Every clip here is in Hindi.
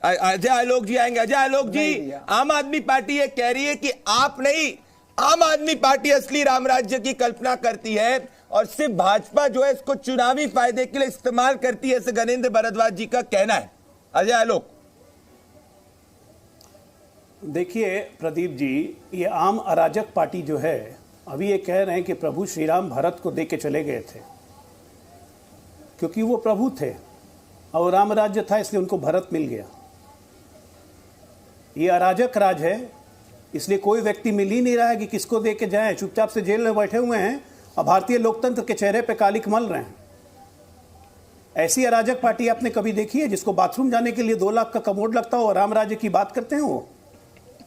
अजय आलोक जी आएंगे। अजय आलोक जी, आम आदमी पार्टी ये कह रही है कि आप नहीं, आम आदमी पार्टी असली राम राज्य की कल्पना करती है और सिर्फ भाजपा जो है इसको चुनावी फायदे के लिए इस्तेमाल करती है, ऐसे गणेंद्र भारद्वाज जी का कहना है। अजय आलोक। देखिए प्रदीप जी, ये आम अराजक पार्टी जो है अभी ये कह रहे हैं कि प्रभु श्री राम भरत को दे के चले गए थे, क्योंकि वो प्रभु थे और राम राज्य था इसलिए उनको भरत मिल गया। ये अराजक राज है, इसलिए कोई व्यक्ति मिल ही नहीं रहा है कि किसको दे के जाए। चुपचाप से जेल में बैठे हुए हैं और भारतीय लोकतंत्र के चेहरे पे कालिक मल रहे हैं। ऐसी अराजक पार्टी आपने कभी देखी है जिसको बाथरूम जाने के लिए 2 लाख का कमोड लगता हो और राम राज्य की बात करते हैं वो?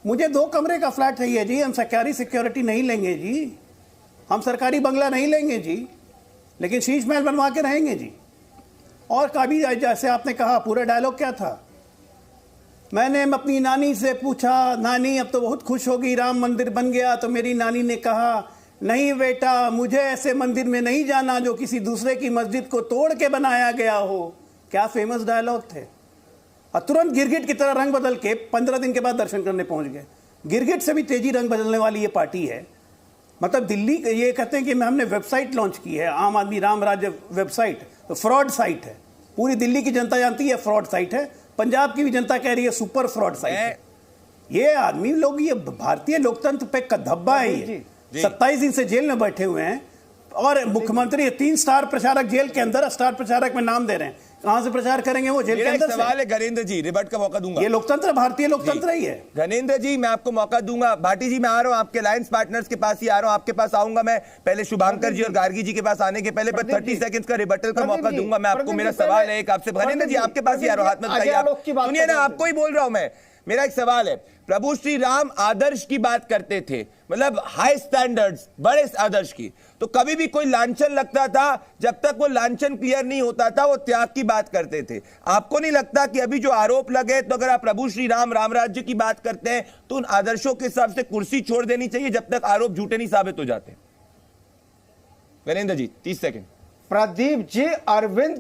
मुझे 2 कमरे का फ्लैट चाहिए जी, हम सरकारी सिक्योरिटी नहीं लेंगे जी, हम सरकारी बंगला नहीं लेंगे जी, लेकिन शीश महल बनवा के रहेंगे जी। और कभी जैसे आपने कहा, पूरा डायलॉग क्या था? मैंने अपनी नानी से पूछा, नानी अब तो बहुत खुश होगी, राम मंदिर बन गया। तो मेरी नानी ने कहा, नहीं बेटा, मुझे ऐसे मंदिर में नहीं जाना जो किसी दूसरे की मस्जिद को तोड़ के बनाया गया हो। क्या फेमस डायलॉग थे। और तुरंत गिरगिट की तरह रंग बदल के 15 दिन के बाद दर्शन करने पहुंच गए। गिरगिट से भी तेजी रंग बदलने वाली ये पार्टी है। मतलब दिल्ली, ये कहते हैं कि हमने वेबसाइट लॉन्च की है, आम आदमी राम राज्य वेबसाइट, तो फ्रॉड साइट है। पूरी दिल्ली की जनता जानती है फ्रॉड साइट है, पंजाब की भी जनता कह रही है सुपर फ्रॉड साइट है। ये आदमी लोग, ये भारतीय लोकतंत्र पे धब्बा है। ये 27 दिन से जेल में बैठे हुए हैं और मुख्यमंत्री 3 स्टार प्रचारक जेल के अंदर, स्टार प्रचारक में नाम दे रहे हैं। कहां से प्रचार करेंगे वो? जेल के अंदर। सवाल है गणेंद्र जी, रिबट का मौका दूंगा। ये लोकतंत्र भारतीय लोकतंत्र ही है। गणेंद्र जी मैं आपको मौका दूंगा। भाटी जी मैं आ रहा हूं आपके अलायंस पार्टनर्स के पास ही आ रहा हूं, आपके पास आऊंगा मैं। पहले शुभांकर जी और गार्गी जी के पास आने के पहले 30 सेकंड्स का रिबटल का मौका दूंगा मैं आपको। मेरा सवाल है एक आपसे, गणेंद्र जी आपके पास ही आ रहा हूं, हाथ में बताइए। सुनिए ना, आपको ही बोल रहा हूं मैं। मेरा एक सवाल है, प्रभु श्री राम आदर्श की बात करते थे, मतलब हाई स्टैंडर्ड्स, बड़े आदर्श की, तो कभी भी कोई लांछन लगता था, जब तक वो लांछन क्लियर नहीं होता था वो त्याग की बात करते थे। आपको नहीं लगता कि अभी जो आरोप लगे, तो अगर आप प्रभु श्री राम राम राज्य की बात करते हैं तो उन आदर्शों के हिसाब से कुर्सी छोड़ देनी चाहिए जब तक आरोप झूठे नहीं साबित हो जाते? वीरेंद्र जी 30 सेकंड। प्रदीप जी अरविंद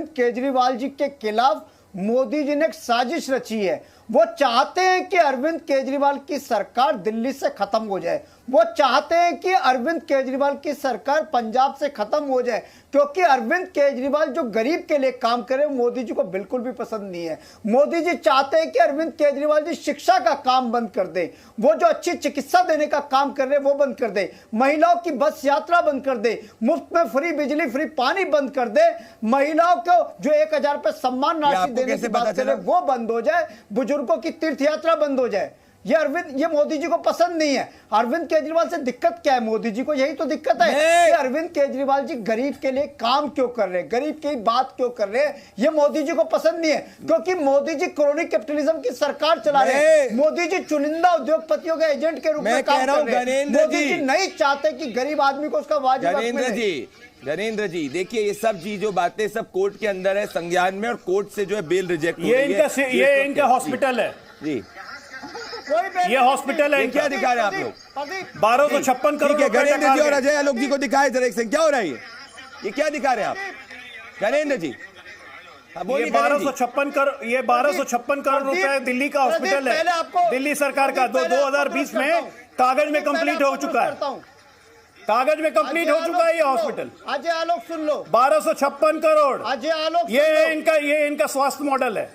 केजरीवाल जी के खिलाफ मोदी जी ने एक साजिश रची है। वो चाहते हैं कि अरविंद केजरीवाल की सरकार दिल्ली से खत्म हो जाए, वो चाहते हैं कि अरविंद केजरीवाल की सरकार पंजाब से खत्म हो जाए, क्योंकि अरविंद केजरीवाल जो गरीब के लिए काम करे मोदी जी को बिल्कुल भी पसंद नहीं है। मोदी जी चाहते हैं कि अरविंद केजरीवाल जी शिक्षा का काम बंद कर दे, वो जो अच्छी चिकित्सा देने का काम कर रहे हैं वो बंद कर दे, महिलाओं की बस यात्रा बंद कर दे, मुफ्त में फ्री बिजली फ्री पानी बंद कर दे, महिलाओं को जो 1000 रुपए सम्मान राशि देने की बात कर रहे वो बंद हो जाए, बुजुर्गों की तीर्थ यात्रा बंद हो जाए। ये मोदी जी को पसंद नहीं है। अरविंद केजरीवाल से दिक्कत क्या है? मोदी जी को यही तो दिक्कत है कि अरविंद केजरीवाल जी गरीब के लिए काम क्यों कर रहे हैं, गरीब की बात क्यों कर रहे हैं, ये मोदी जी को पसंद नहीं है। क्योंकि मोदी जी क्रोनिक कैपिटलिज्म की सरकार चला रहे हैं, मोदी जी चुनिंदा उद्योगपतियों के एजेंट के रूप में काम कर रहे हैं। मोदी जी नहीं चाहते कि गरीब आदमी को उसका वाजिब हक मिले। गणेंद्र जी देखिए, ये सब जो बातें सब कोर्ट के अंदर है, संज्ञान में, और कोर्ट से जो है बेल रिजेक्ट हो गई है। ये इनका हॉस्पिटल है जी, ये हॉस्पिटल है। क्या दिखा रहे हैं आप लोग? 1256 करोड़। गणेंद्र जी और अजय आलोक जी को दिखाए जरा एक सेकंड, क्या हो रहा है ये क्या दिखा रहे हैं आप गणेंद्र जी? ये 1256 करोड़ रुपए दिल्ली का हॉस्पिटल है, दिल्ली सरकार का। 2020 में कागज में कंप्लीट हो चुका है, कागज में कंप्लीट हो चुका है ये हॉस्पिटल। अजय आलोक सुन लो, 1256 करोड़। अजय आलोक ये इनका स्वास्थ्य मॉडल है।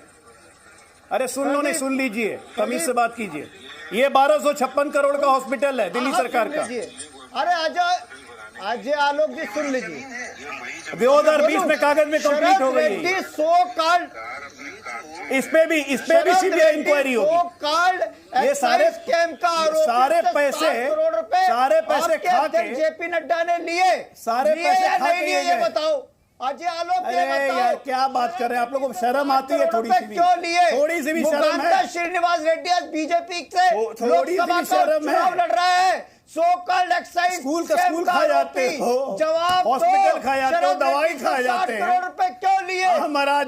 अरे सुन लो, नहीं सुन लीजिए, तमीज से बात कीजिए। ये 1256 करोड़ का हॉस्पिटल है दिल्ली सरकार का। अरे अजय आलोक जी सुन लीजिए, 2020 में कागज में कंप्लीट हो गई। इस पे भी सीबीआई इंक्वायरी होगी। ये सारे स्कैम का आरोप, सारे पैसे खा के जेपी नड्डा ने लिए, सारे पैसे खा के ये बताओ अजय आलोक। अरे यार क्या बात कर रहे हैं आप लोगों को? शर्म आती है थोड़ी सी भी? क्यों लिए? थोड़ी सी भी शर्म है? श्रीनिवास रेड्डी आज बीजेपी से लोकसभा चुनाव लड़ रहा है। सो कॉल्ड एक्साइज स्कूल खा जाते हो, जवाब हॉस्पिटल खा जाते हो, दवाई खा जाते हैं। करोड़ रुपए क्यों लिए? हमारा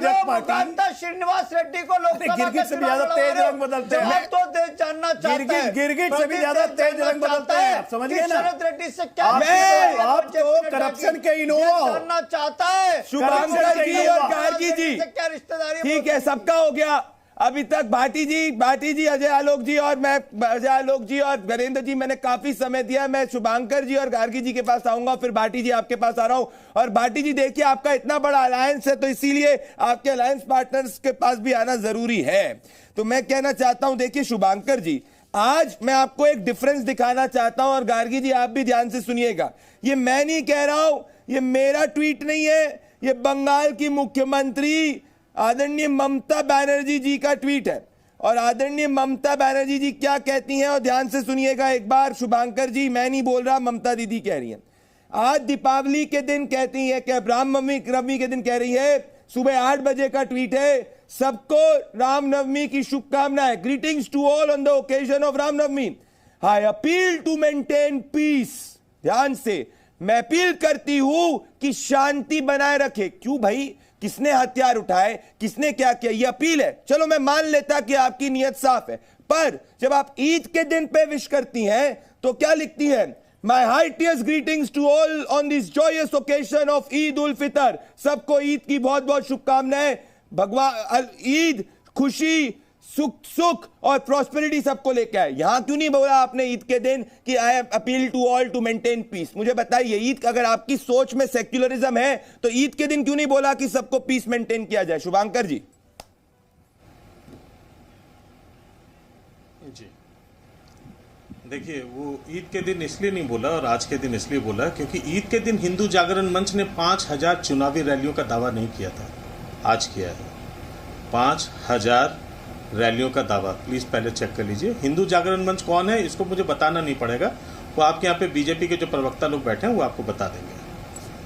श्रीनिवास रेड्डी को लोकसभा गिरगिट से भी ज्यादा तेज रंग बदलते हैं। मैं तो देश जानना चाहता है, गिरगिट से भी ज्यादा तेज रंग बदलते हैं, आप समझ गए ना? शरद रेड्डी से क्या आपको करप्शन के जानना चाहता है, शुभांकर जी और गार्गी जी, क्या रिश्तेदारी? ठीक है, सबका हो गया। अभी तक भाटी जी, अजय आलोक जी और वीरेंद्र जी, मैंने काफी समय दिया। मैं शुभांकर जी और गार्गी जी के पास आऊंगा, फिर भाटी जी आपके पास आ रहा हूं। और भाटी जी देखिए, आपका इतना बड़ा अलायंस है, तो इसीलिए आपके अलायंस पार्टनर्स के पास भी आना जरूरी है। तो मैं कहना चाहता हूं, देखिए शुभांकर जी, आज मैं आपको एक डिफरेंस दिखाना चाहता हूं, और गार्गी जी आप भी ध्यान से सुनिएगा। ये मैं नहीं कह रहा हूं, ये मेरा ट्वीट नहीं है, ये बंगाल की मुख्यमंत्री आदरणीय ममता बनर्जी जी का ट्वीट है। और आदरणीय ममता बनर्जी जी क्या कहती हैं, और ध्यान से सुनिएगा एक बार। शुभांकर जी, मैं नहीं बोल रहा, ममता दीदी कह रही हैं। आज दीपावली के दिन कहती है कि रामनवमी के दिन कह रही है, सुबह 8 बजे का ट्वीट है, सबको रामनवमी की शुभकामनाएं, greetings to all on the occasion of Ramnavami. I appeal to maintain peace. ध्यान से, मैं अपील करती हूं कि शांति बनाए रखे। क्यों भाई, किसने हथियार उठाए, किसने क्या किया, ये अपील है। चलो मैं मान लेता कि आपकी नीयत साफ है, पर जब आप ईद के दिन पे विश करती हैं तो क्या लिखती हैं? My heartiest greetings to all on this joyous occasion of Eid ul Fitr. सबको ईद की बहुत बहुत शुभकामनाएं। भगवान ईद खुशी, सुख और प्रॉस्पेरिटी सबको लेके आए। यहां क्यों नहीं बोला आपने ईद के दिन कि I appeal to all to maintain peace? मुझे बताइए, ईद अगर आपकी सोच में सेक्युलरिज्म है तो ईद के दिन क्यों नहीं बोला कि सबको पीस मेंटेन किया जाए? शुभांकर जी। जी देखिए, वो ईद के दिन इसलिए नहीं बोला और आज के दिन इसलिए बोला क्योंकि ईद के दिन हिंदू जागरण मंच ने 5000 चुनावी रैलियों का दावा नहीं किया था, आज किया है 5000 रैलियों का दावा। प्लीज पहले चेक कर लीजिए। हिंदू जागरण मंच कौन है इसको मुझे बताना नहीं पड़ेगा, वो आपके यहाँ पे बीजेपी के जो प्रवक्ता लोग बैठे हैं वो आपको बता देंगे।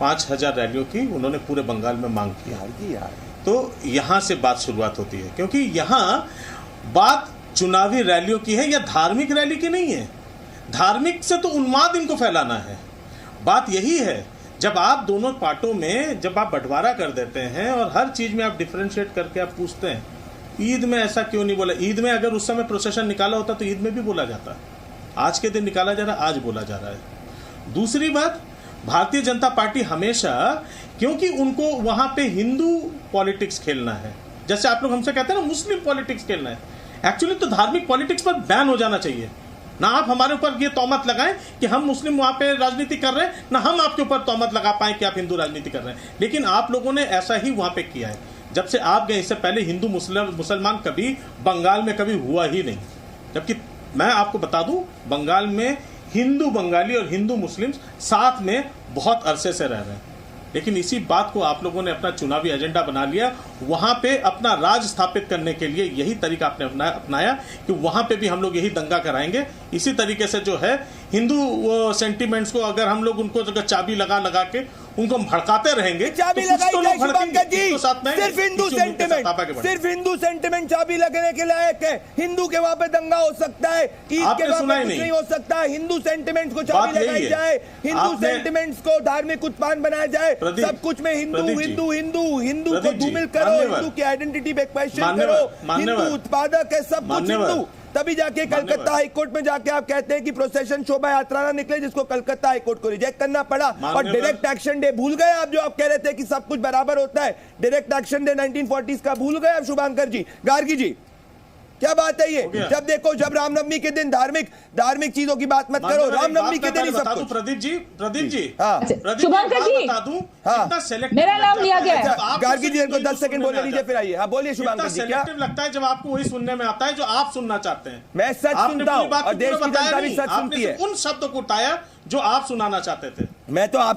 5000 रैलियों की उन्होंने पूरे बंगाल में मांग की है। तो यहाँ से बात शुरुआत होती है, क्योंकि यहाँ बात चुनावी रैलियों की है या धार्मिक रैली की नहीं है। धार्मिक से तो उन्माद इनको फैलाना है। बात यही है, जब आप दोनों पार्टों में जब आप बंटवारा कर देते हैं और हर चीज में आप डिफरेंशिएट करके आप पूछते हैं, ईद में ऐसा क्यों नहीं बोला? ईद में अगर उस समय प्रोसेशन निकाला होता तो ईद में भी बोला जाता। आज के दिन निकाला जा रहा है, आज बोला जा रहा है। दूसरी बात, भारतीय जनता पार्टी हमेशा, क्योंकि उनको वहां पे हिंदू पॉलिटिक्स खेलना है, जैसे आप लोग हमसे कहते हैं ना मुस्लिम पॉलिटिक्स खेलना है, एक्चुअली तो धार्मिक पॉलिटिक्स पर बैन हो जाना चाहिए ना। आप हमारे ऊपर ये तोहमत लगाएं कि हम मुस्लिम वहां पे राजनीति कर रहे हैं, ना हम आपके ऊपर तोहमत लगा पाए कि आप हिंदू राजनीति कर रहे हैं। लेकिन आप लोगों ने ऐसा ही वहां पे किया है। जब से आप गए, इससे पहले हिंदू मुसलमान कभी बंगाल में कभी हुआ ही नहीं। जबकि मैं आपको बता दूं, बंगाल में हिंदू बंगाली और हिंदू मुस्लिम साथ में बहुत अरसे से रह रहे हैं। लेकिन इसी बात को आप लोगों ने अपना चुनावी एजेंडा बना लिया। वहां पे अपना राज स्थापित करने के लिए यही तरीका आपने अपनाया कि वहां पे भी हम लोग यही दंगा कराएंगे। इसी तरीके से जो है हिंदू सेंटिमेंट्स को अगर हम लोग उनको चाबी लगा लगा के उनको हम भड़काते रहेंगे, चाबी तो लगाई जाए शुभांकर जी। सिर्फ हिंदू सेंटिमेंट चाबी लगने के लायक है। हिंदू के वहां पे दंगा हो सकता है, ईद के वहां पे कुछ नहीं हो सकता। हिंदू सेंटिमेंट्स को चाबी लगाई जाए, हिंदू सेंटिमेंट्स को धार्मिक उत्पाद बनाया जाए, सब कुछ में हिंदू को धूमिल करो, हिंदू की आइडेंटिटी पे क्वेश्चन करो, हिंदू उत्पादक है, सब कुछ हिंदू। तभी जाके कलकत्ता हाईकोर्ट में जाके आप कहते हैं कि प्रोसेशन शोभा यात्रा ना निकले, जिसको कलकत्ता हाईकोर्ट को रिजेक्ट करना पड़ा। और डायरेक्ट एक्शन डे भूल गए आप, जो आप कह रहे थे कि सब कुछ बराबर होता है। डायरेक्ट एक्शन डे 1940s का भूल गए आप शुभांकर जी। गार्गी जी, क्या बात है ये? जब देखो, जब रामनवमी के दिन धार्मिक चीजों की बात मत करो, रामनवमी के दिन ही सब कुछ। प्रदीप जी शुभांकर जी, बता दूं, मेरा नाम लिया गया है। गार्गी जी इनको 10 सेकंड बोलने दीजिए, फिर आइए। हाँ बोलिए शुभांकर जी। क्या लगता है जब आपको वही सुनने में आता है जो आप सुनना चाहते हैं? मैं सच सुनता हूँ और देश की जनता भी सच सुनती है। उन शब्दों को उठाया जो आप सुनाना चाहते थे। मैं तो आप